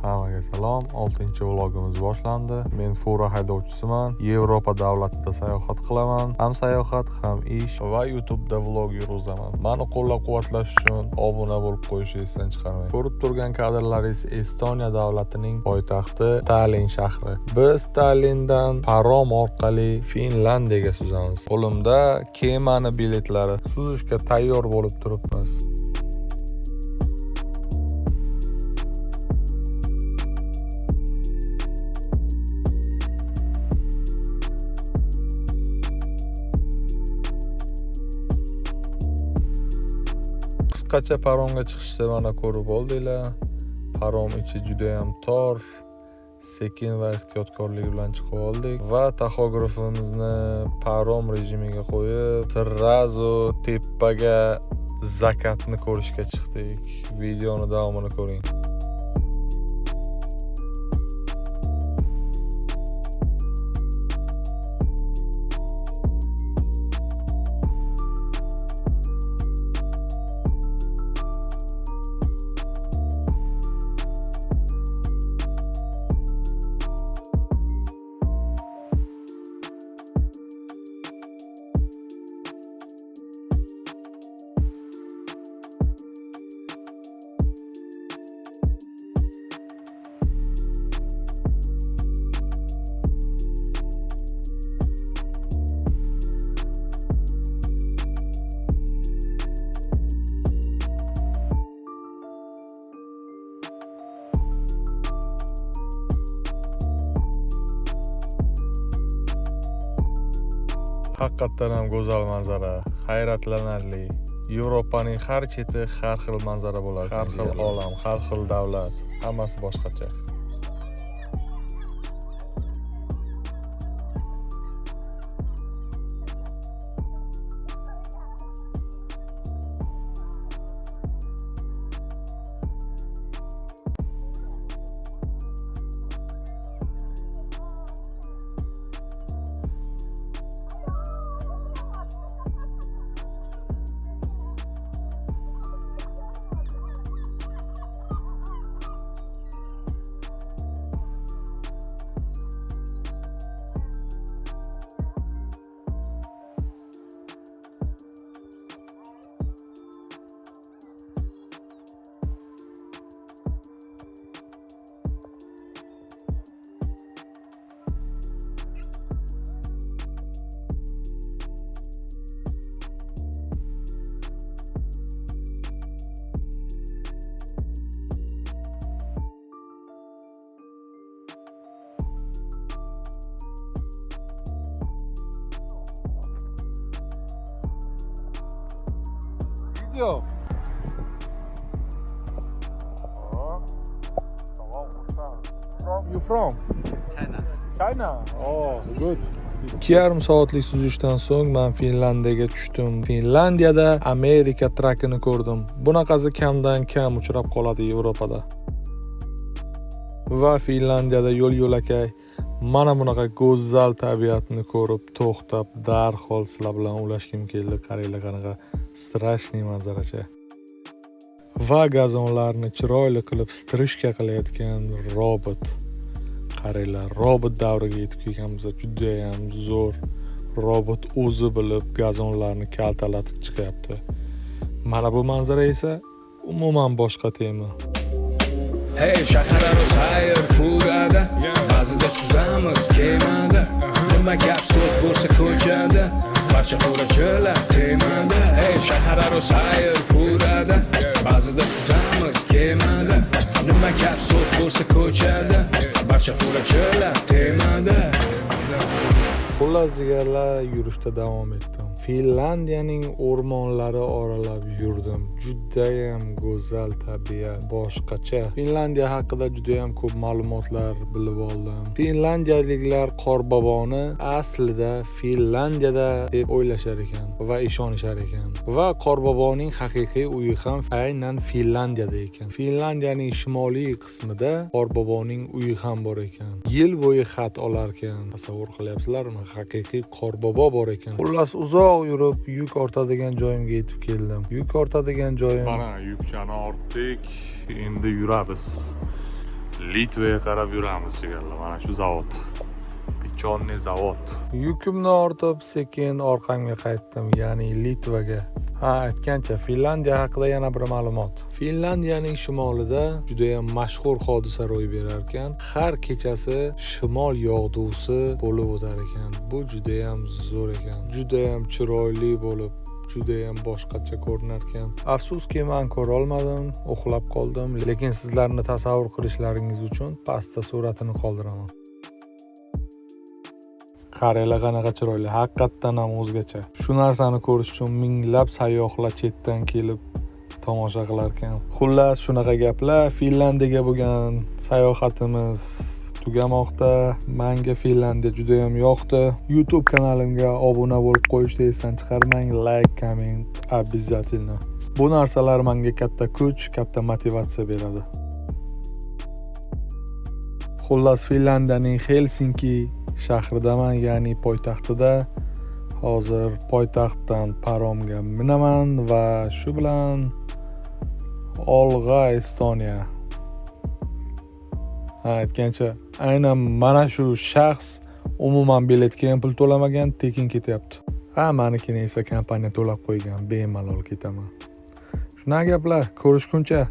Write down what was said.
Hammaga salom. 6-vlogimiz boshlandi. Men Fura haydovchisiman. Yevropa davlatida sayohat qilaman. Ham sayohat, ham ish va YouTube'da vlog yurgizaman. Meni qo'llab-quvvatlash uchun obuna bo'lib qo'yishingizni esdan chiqarmang. Ko'rib turgan kadrlaringiz Estoniya davlatining poytaxti Tallin shahri. Biz Tallindan parom orqali Finlandiyaga suzamiz. Qo'limda kemani biletlari. Suzishga tayyor bo'lib turibmiz. Qisqacha paromga chiqishda mana ko'rib oldinglar. Parom ichi juda ham tor, sekin va ehtiyotkorlik bilan chiqib oldik va taxografimizni parom rejimiga qo'yib, sirrazu tepaga zakatni ko'rishga chiqdik. Videoni davomini ko'ring. Haqiqatan ham go'zal manzara, hayratlanarli. Yevropaning har cheti har xil manzara bo'ladi. Har xil olam, har xil davlat, hammasi boshqacha. Video. You from? China. Oh, good. 2,5 soatlik suzishdan so'ng men Finlandiyaga tushdim. Finlandiyada Amerika trakini ko'rdim. Bunaqasi kamdan kam uchrab qoladi Yevropada. Va Finlandiyada yo'l-yo'lakay mana bunaqa go'zal tabiatni ko'rib, to'xtab, darhol sizlar bilan ulashgim keldi. Qaranglar qanaqa strashniy manzaracha. Va gazonlarni chiroyli qilib strishka qilayotgan robot. Qaranglar, robot davriga yetib kelganmiz. Juda ham zo'r. Robot o'zi bilib gazonlarni kaltalatib chiqyapti. Mana bu manzara esa umuman boshqa tema. Hey, shahararo sayr furada, ba'zida suzamiz kemada. Nima gap so'z bo'lsa ko'chada, barcha furachilar temada. Hey, shahararo sayr furada, ba'zida suzamiz kemada. Nima gap so'z bo'lsa ko'chada, barcha furachilar temada. Xullas jigarlar, yurishda davom etdim. Finlandiyaning o'rmonlari oralab yurdim. Juda ham go'zal tabiat, boshqacha. Finlandiya haqida juda ham ko'p ma'lumotlar bilib oldim. Finlandiyaliklar Qorboboni aslida Finlandiyada deb o'ylashar ekan va ishonishar ekan. Va Qorboboning haqiqiy uyi ham aynan Finlandiyada ekan. Finlandiyaning shimoliy qismida Qorboboning uyi ham bor ekan. Yil bo'yi xat olar ekan. Tasavvur qilyapsizlarmi? Haqiqiy Qorbobo bor ekan. Xullas uzoq yurib yuk ortadigan joyimga yetib keldim. Yuk ortadigan joyim mana yukchani ortdik, endi yuramiz. Litvaga qarab yuramiz jigarlar. Mana shu zavod. Pechonniy zavod. Yukimni ortib sekin orqamga qaytdim, ya'ni Litvaga. Aytgancha Finlandiya haqida yana bir ma'lumot. Finlandiyaning shimolida juda ham mashhur hodisa ro'y berar ekan. Har kechasi shimol yog'dusi bo'lib o'tar ekan. Bu juda ham zo'r ekan. Juda ham chiroyli bo'lib, juda ham boshqacha ko'rinar ekan. Afsuski men ko'ra olmadim, uxlab qoldim, lekin sizlarni tasavvur qilishlaringiz uchun pastda suratini qoldiraman. Qaranglar qanaqa chiroyli, haqiqatdan ham o'zgacha. Shu narsani ko'rish uchun minglab sayyohlar chetdan kelib tomosha qilar ekan. Xullas, shunaqa gaplar. Finlandiyaga bo'lgan sayohatimiz tugamoqda. Menga Finlandiya juda ham yoqdi. YouTube kanalimga obuna bo'lib qo'yishni esdan chiqarmang. Like, comment обязательно. Bu narsalar menga katta kuch, katta motivatsiya beradi. Xullas, Finlandiyaning Helsinki shahridaman, ya'ni poytaxtida. Hozir poytaxtdan paromga minaman va shu bilan olg'a Estoniya. Aytgancha, aynan mana shu shaxs umuman biletga ham pul to'lamagan, tekin ketyapti. Menikini esa kompaniya to'lab qo'ygan, bemalol ketaman. Shunaqa gaplar, ko'rishguncha.